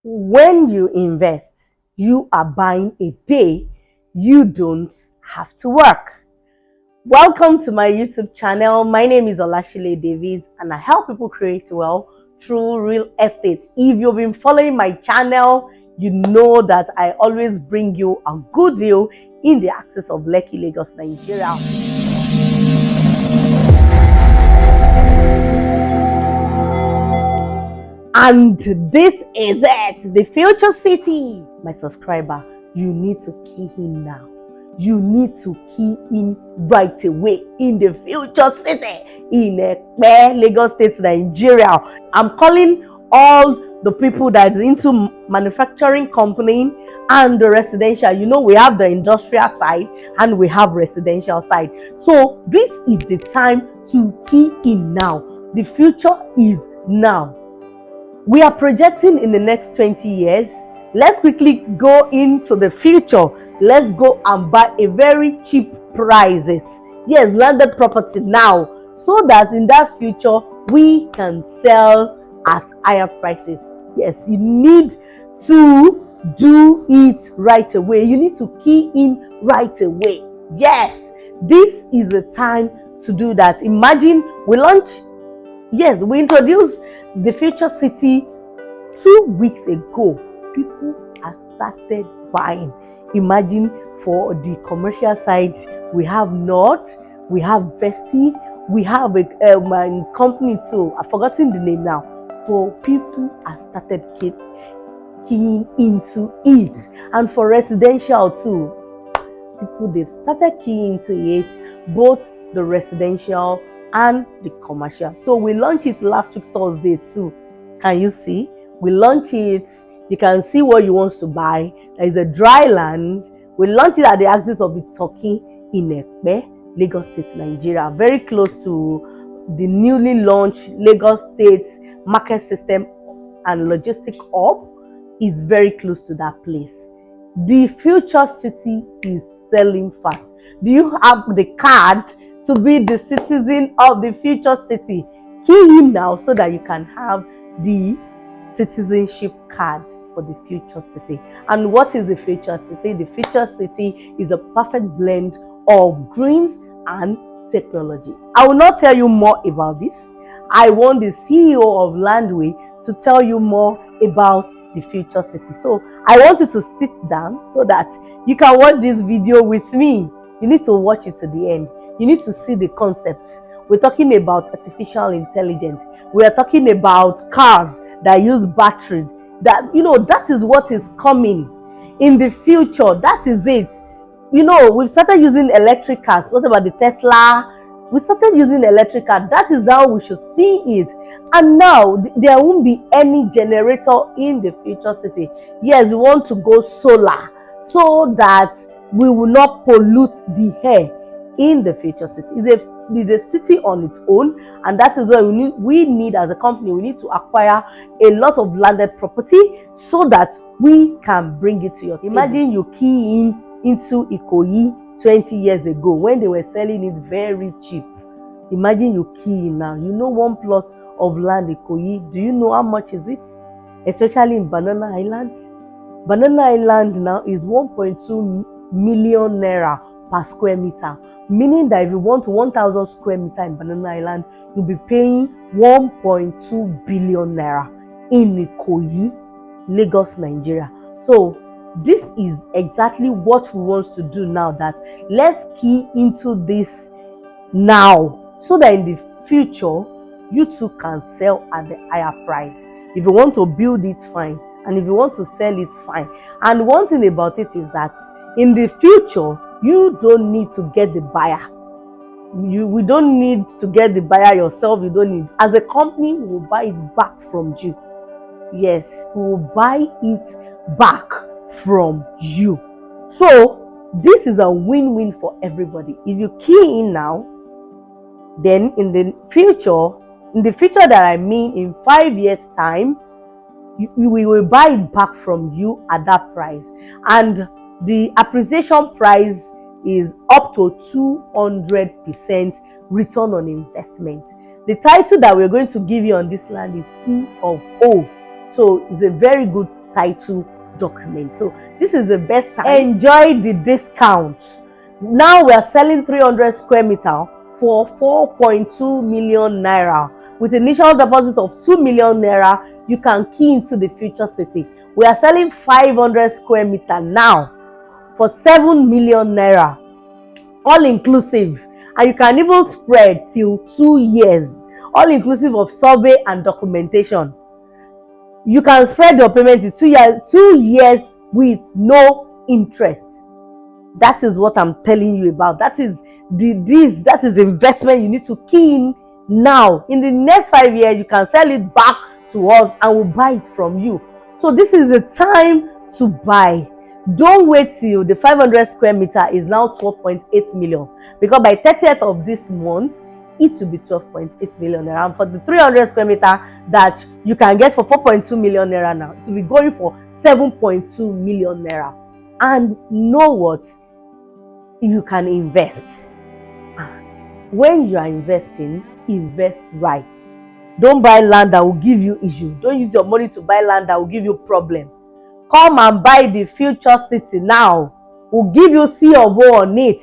When you invest, you are buying a day you don't have to work. Welcome to my YouTube channel. My name is Olashile Davis and I help people create wealth through real estate. If you've been following my channel, you know that I always bring you a good deal in the axis of Lekki, Lagos, Nigeria. And this is it, the future city. My subscriber, you need to key in now. You need to key in right away in the future city in Lagos State, Nigeria. I'm calling all the people that's into manufacturing company and the residential. You know, we have the industrial side and we have residential side. So this is the time to key in now. The future is now. We are projecting in the next 20 years. Let's quickly go into the future. Let's go and buy a very cheap prices. Yes, landed property now, so that in that future we can sell at higher prices. Yes, you need to do it right away. You need to key in right away. Yes, this is the time to do that. Imagine we introduced the future city 2 weeks ago. People have started buying. Imagine for the commercial side, we have North, we have Vesti, we have a company too. I've forgotten the name now. But people have started keying into it. And for residential too, they've started keying into it, both the residential and the commercial. So we launched it last week Thursday too. Can you see? We launched it. You can see what you want to buy. There is a dry land. We launched it at the axis of the Turkey in Ekpe, Lagos State, Nigeria, very close to the newly launched Lagos State market system and logistic hub. Is very close to that place. The future city is selling fast. Do you have the card to be the citizen of the future city? Key in now so that you can have the citizenship card for the future city. And what is the future city? The future city is a perfect blend of greens and technology. I will not tell you more about this. I want the CEO of Landwey to tell you more about the future city. So I want you to sit down so that you can watch this video with me. You need to watch it to the end. You need to see the concepts. We're talking about artificial intelligence. We are talking about cars that use battery. That is what is coming in the future. That is it. We've started using electric cars. What about the Tesla? We started using electric cars. That is how we should see it. And now there won't be any generator in the future city. Yes, we want to go solar so that we will not pollute the air in the future city. It's a city on its own, and that is why we need as a company, we need to acquire a lot of landed property so that we can bring it to your table. Imagine you key into Ikoyi 20 years ago when they were selling it very cheap. Imagine you key in now. One plot of land Ikoyi, do you know how much is it? Especially in Banana Island. Banana Island now is 1.2 million naira per square meter, meaning that if you want 1,000 square meter in Banana Island, you'll be paying 1.2 billion naira in Ikoyi, Lagos, Nigeria. So this is exactly what we want to do now. That let's key into this now so that in the future you too can sell at the higher price. If you want to build it, fine, and if you want to sell it, fine. And one thing about it is that in the future you don't need to get the buyer. We don't need to get the buyer yourself. You don't need. As a company, we will buy it back from you. Yes, we will buy it back from you. So this is a win-win for everybody. If you key in now, then in the future that I mean in 5 years time, we will buy it back from you at that price. And the appreciation price is up to 200% return on investment. The title that we're going to give you on this land is C of O. So it's a very good title document. So this is the best time. Enjoy the discount. Now we are selling 300 square meter for 4.2 million naira. With initial deposit of 2 million naira, you can key into the future city. We are selling 500 square meter now for 7 million naira, all inclusive, and you can even spread till 2 years, all inclusive of survey and documentation. You can spread your payment in 2 years with no interest. That is what I'm telling you about. That is the investment you need to key in now. In the next 5 years, you can sell it back to us and we'll buy it from you. So this is the time to buy. Don't wait till the 500 square meter is now 12.8 million, because by 30th of this month, it will be 12.8 million naira. And for the 300 square meter that you can get for 4.2 million naira now, it will be going for 7.2 million naira. And know what? You can invest. And when you are investing, invest right. Don't buy land that will give you issue. Don't use your money to buy land that will give you problem. Come and buy the future city now. We'll give you C of O on it.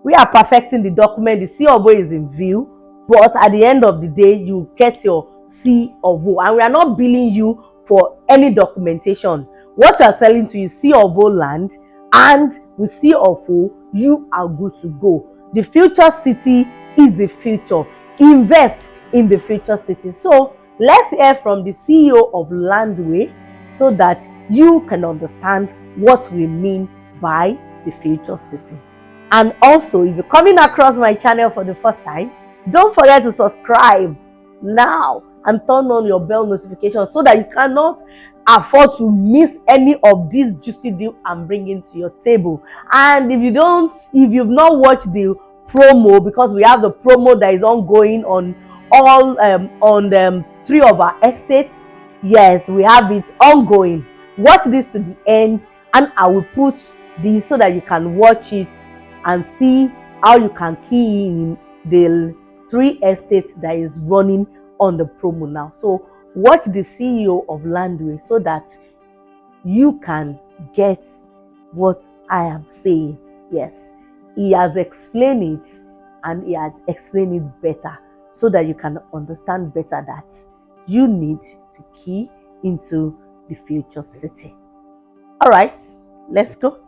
We are perfecting the document. The C of O is in view, but at the end of the day, you get your C of O, and we are not billing you for any documentation. What you are selling to is C of O land, and with C of O, you are good to go. The future city is the future. Invest in the future city. So let's hear from the CEO of Landwey so that you can understand what we mean by the future city. And also, if you're coming across my channel for the first time, don't forget to subscribe now and turn on your bell notification so that you cannot afford to miss any of these juicy deals I'm bringing to your table. And if you've not watched the promo, because we have the promo that is ongoing on all on 3 of our estates. Yes, we have it ongoing. Watch this to the end, and I will put this so that you can watch it and see how you can key in the 3 estates that is running on the promo now. So watch the CEO of Landwey so that you can get what I am saying. Yes, he has explained it, and he has explained it better so that you can understand better that you need to key into the future city. All right, let's go.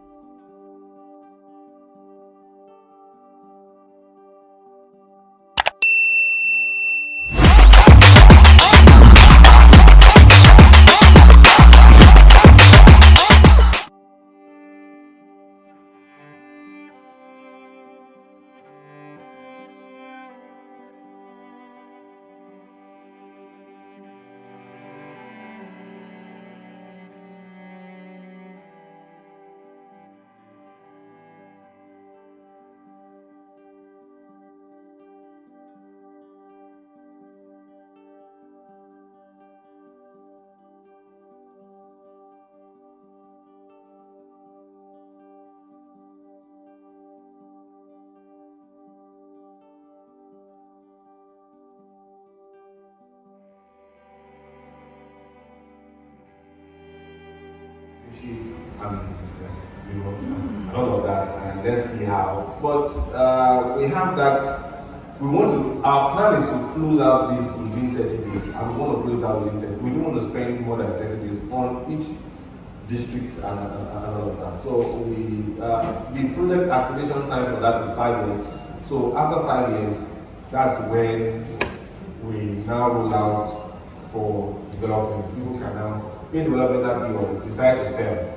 And all of that, and let's see how. But we have that. Our plan is to close out this within 30 days, and we want to close out within 30 days. We don't want to spend more than 30 days on each district and all of that. So the project acceleration time for that is 5 years. So after 5 years, that's when we now roll out for development. People can now pay development that you decide to sell.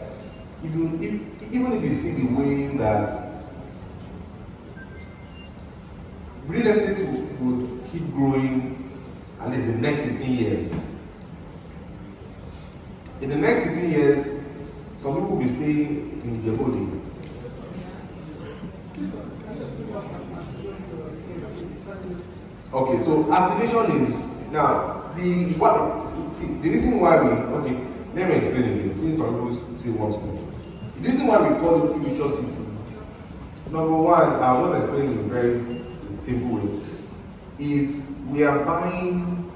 Even if you see the way that real estate will keep growing at least the next 15 years. In the next 15 years, some people will be staying in Djibouti. Okay, so activation is now the reason why let me explain it since some people still want to. The reason why we call it future city, number one, I'll just explain in a very simple way, is we are buying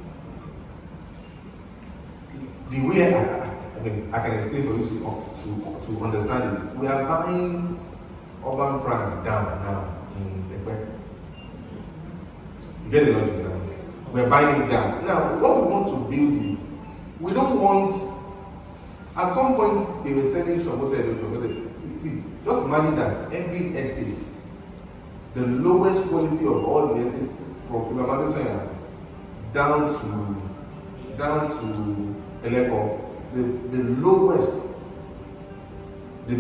the way I can explain for you to understand this. We are buying urban prime down now in the web. You get the logic now? We're buying it down. Now, what we want to build is, we don't want, at some point they were selling see, just imagine that every estate, the lowest quality of all the estates from Madison down to Eleco, the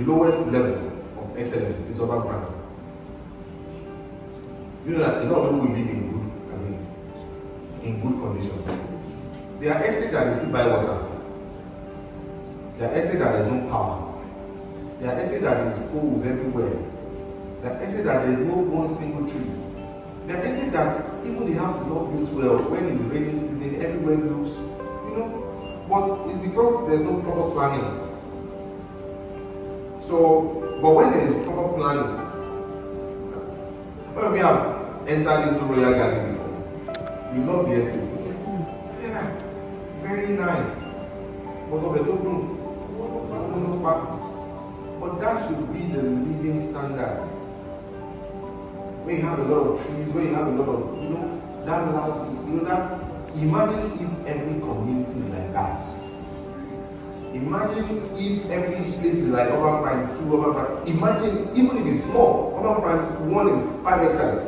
lowest level of excellence is urban prime. You know that a lot of people live in good conditions. There are estates that they still buy water. There are estates that there's no power. There are estates that there's poles everywhere. There are estates that there's no one single tree. There are estates that even the house is not built well. When it's rainy season, everywhere looks, but it's because there's no proper planning. So, but when there is proper planning, when we have entered into Royal Garden before, we love the estate. Yeah, very nice. But that should be the living standard. Where you have a lot of trees, where you have a lot of, that loud, that. Imagine if every community is like that. Imagine if every place is like urban prime 2, urban prime. Imagine, even if it's small, urban prime 1 is 5 hectares.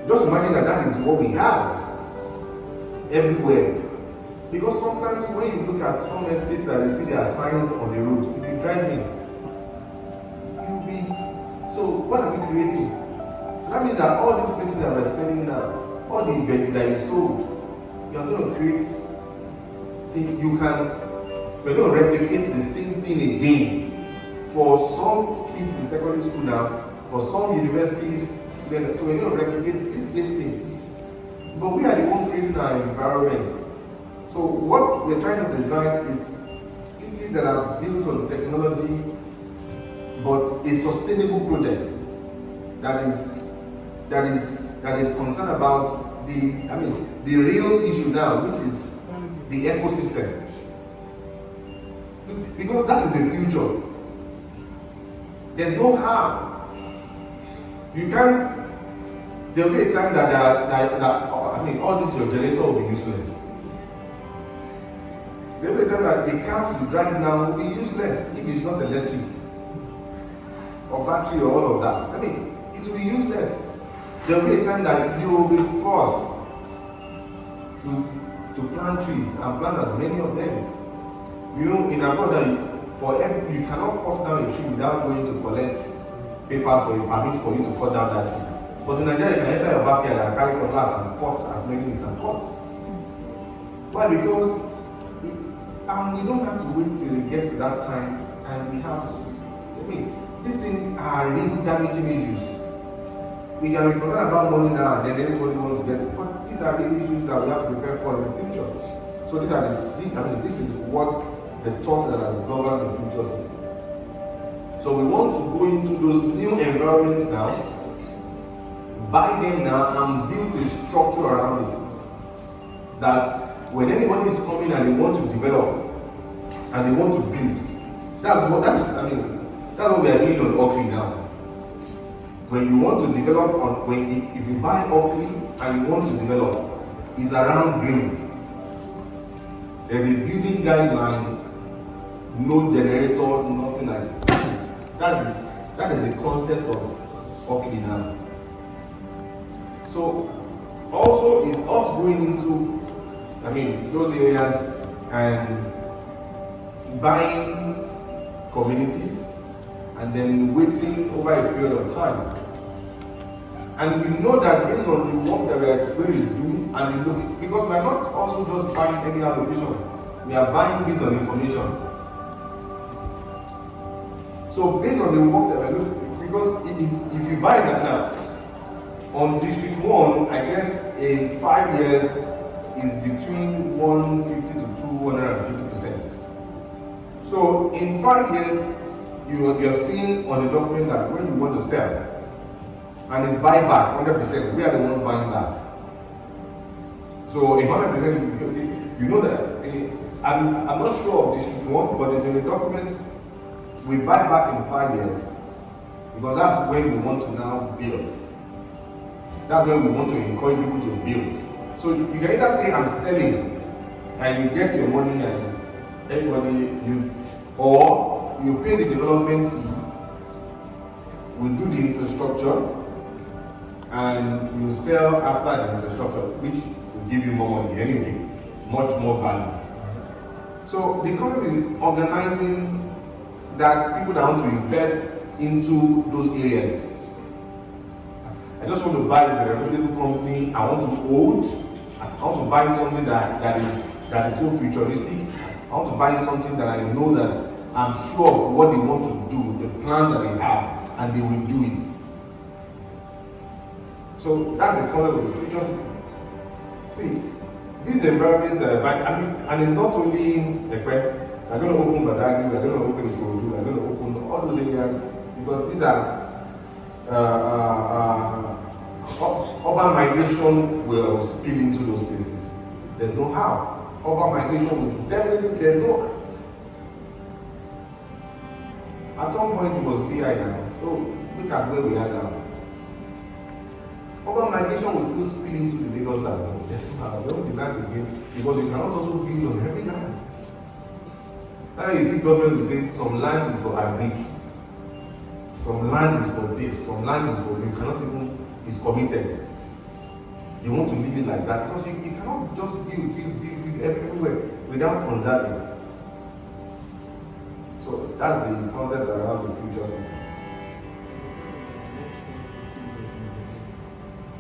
Just imagine that is what we have everywhere. Because sometimes when you look at some estates that you see there are signs on the road, if you drive in, you'll be, so what are we creating? So that means that all these places that we're selling now, all the veggie that you sold, you're going to create, we're going to replicate the same thing again for some kids in secondary school now, for some universities, so we're going to replicate this same thing. But we are the ones creating our environment. So what we're trying to design is cities that are built on technology, but a sustainable project that is concerned about the real issue now, which is the ecosystem. Because that is the future. There's no harm. You can't. There will be a time that all this your generator will be useless. There will be a time that the cars you drive now will be useless if it's not electric or battery or all of that. It will be useless. There will be a time that you will be forced to plant trees and plant as many of them. In abroad, you cannot cut down a tree without going to collect papers for a permit for you to cut down that tree. But in Nigeria, you can enter your backyard and carry cutlass and cut as many as you can cut. Why? Because we don't have to wait till it gets to that time, and we have. These things are real damaging issues. We can be concerned about money now, and then everybody wants to get it. But these are real issues that we have to prepare for in the future. So this is what the thought that has governed the future city. So we want to go into those new environments now, buy them now, and build a structure around it. That when anybody is coming and they want to develop and they want to build, that's what we are doing on Oakley now. When you want to develop if you buy Oakley and you want to develop, it's around green. There's a building guideline, no generator, nothing like that. That is the concept of Oakley now. So also is us going into those areas and buying communities and then waiting over a period of time. And we know that based on the work that we are going to do, and we look, because we are not also just buying any allocation, we are buying based on information. So based on the work that we are doing, because if you buy that now, on District 1, I guess in 5 years is between 150 to 250%. So in 5 years, you're seeing on the document that when you want to sell, and it's buyback 100%, we are the ones buying back. So in 100%, you know that I'm not sure of this one, but it's in the document. We buy back in 5 years because that's when we want to now build. That's when we want to encourage people to build. So you can either say I'm selling and you get your money and everybody or you pay the development fee, we do the infrastructure, and you sell after the infrastructure, which will give you more money anyway, much more value. So the company is organizing that people that want to invest into those areas. I just want to buy a reputable company. I want to hold. I want to buy something that is so futuristic. I want to buy something that I know that I'm sure of what they want to do, the plans that they have, and they will do it. So that's the concept of the future city. See, these environments that and it's not only in Ekpe. They're going to open Badagry, they're going to open Ikorodu, they're going to open all those areas because these are urban migration will spill into those places. There's no how. Urban migration will definitely, there's no. At some point it was BI now. So look at where we are now. Urban migration will still spill into the Lagos land. There's no how. Don't deny it again because you cannot also build on every land. Now you see government will say some land is for agric, some land is for this, some land is for you cannot even is committed. You want to leave it like that because you cannot just build everywhere without conserving. So that's the concept around the future city.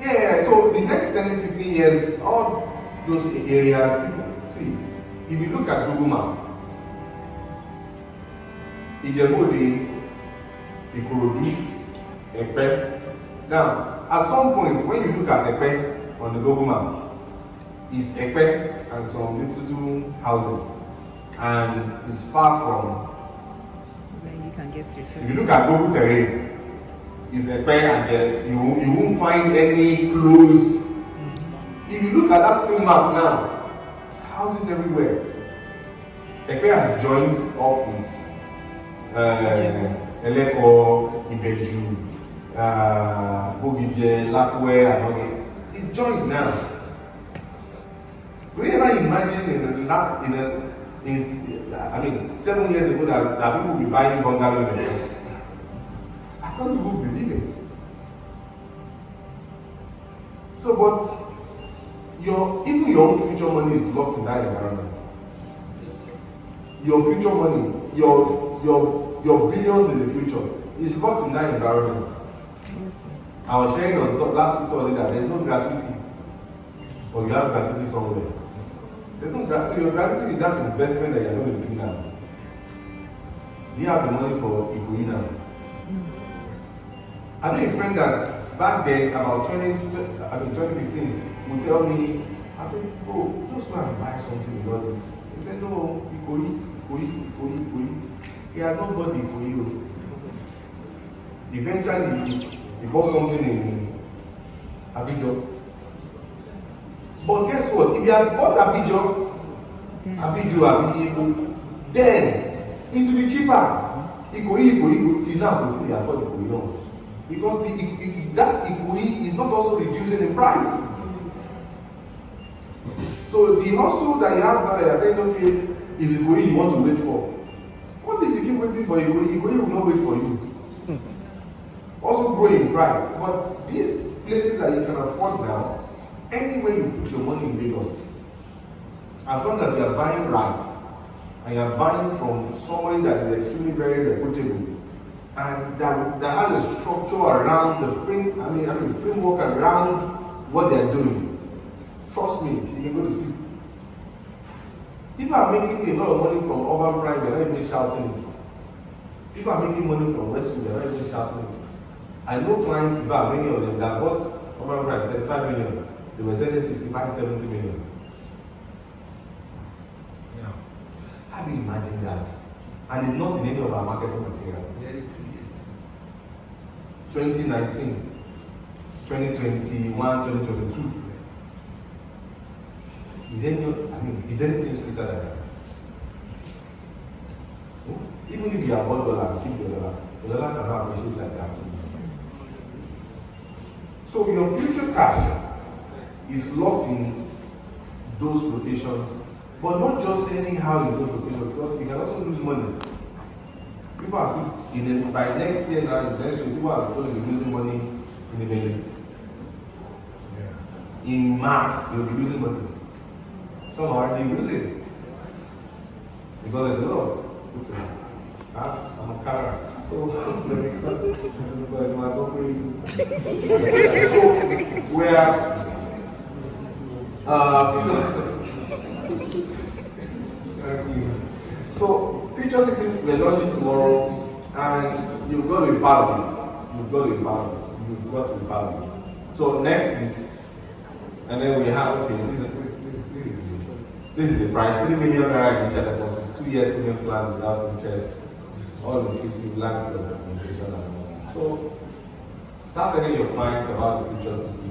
Yeah, so the next 10, 15 years, all those areas, people see, if you look at Google Map, Ijebu-Ode, Ikorodu, Ekpe. Now, at some point, when you look at Ekpe on the Google map, it's Ekpe and some little houses, and it's far from. Then you can get yourself. If you look at Google terrain, it's Ekpe and you won't find any close. If you look at that same map now, houses everywhere. Ekpe has joined up with Eleko, Ibeju, Bogije, Landwey, and all that. It's joined now. Could you ever imagine I mean, 7 years ago that people will be buying bungalow in the I can't even believe it. So, but even your own future money is locked in that environment. Your future money, your billions in the future is locked in that environment. Yes, I was sharing on last week that there's no gratuity, or you have gratuity somewhere. There's no gratuity. Your gratuity is that investment that you're going to do now. You have the money for Ikoyi now. I know a friend that back then, about 2015, would tell me, I said, bro, just go and buy something with all this. He said, no, Ikoyi. He had nobody for you. Eventually, he bought something in Abidjan. But guess what? If you had bought Abidjan, then it will be cheaper. Ikoyi, till now, until they afford Ikoyi now. Because that Ikoyi is not also reducing in price. So the hustle that you have now, they are saying, okay, is Ikoyi you want to wait for? What if you keep waiting for Ikoyi? Ikoyi will not wait for you. Also grow in price. But these places that you can afford now, anywhere you put your money in Lagos, as long as you are buying right, and you are buying from somebody that is extremely very reputable, and that has a structure around the framework around what they are doing, trust me, you can go to sleep. People are making a lot of money from urban prime, they're not even shouting it. People are making money from Westwood, they're not even shouting it. I know clients, many of them that bought urban prime 35 million, they were selling 65, 70 million. Yeah. How do you imagine that? And it's not in any of our marketing material. 2019, 2021, 2022. Is anything sweeter than that? Even if you have $1 and keep your dollar cannot appreciate like that. So your future cash is locked in those locations, but not just anyhow in those locations, because you can also lose money. People are still, by next year now, next year, people are going to be losing money in the building. In March, you'll be losing money. Some are already losing. Because there's a lot of people. I'm a carrot. So, we are so future city we're launching tomorrow, and you've got to be part of it. You've got to be part of it. You've got to be part of it. So next is, and then we have, okay, this is the price, 3 million naira initial deposit, 2 years payment plan without interest, all inclusive land documentation and all. So start telling your clients about the future city.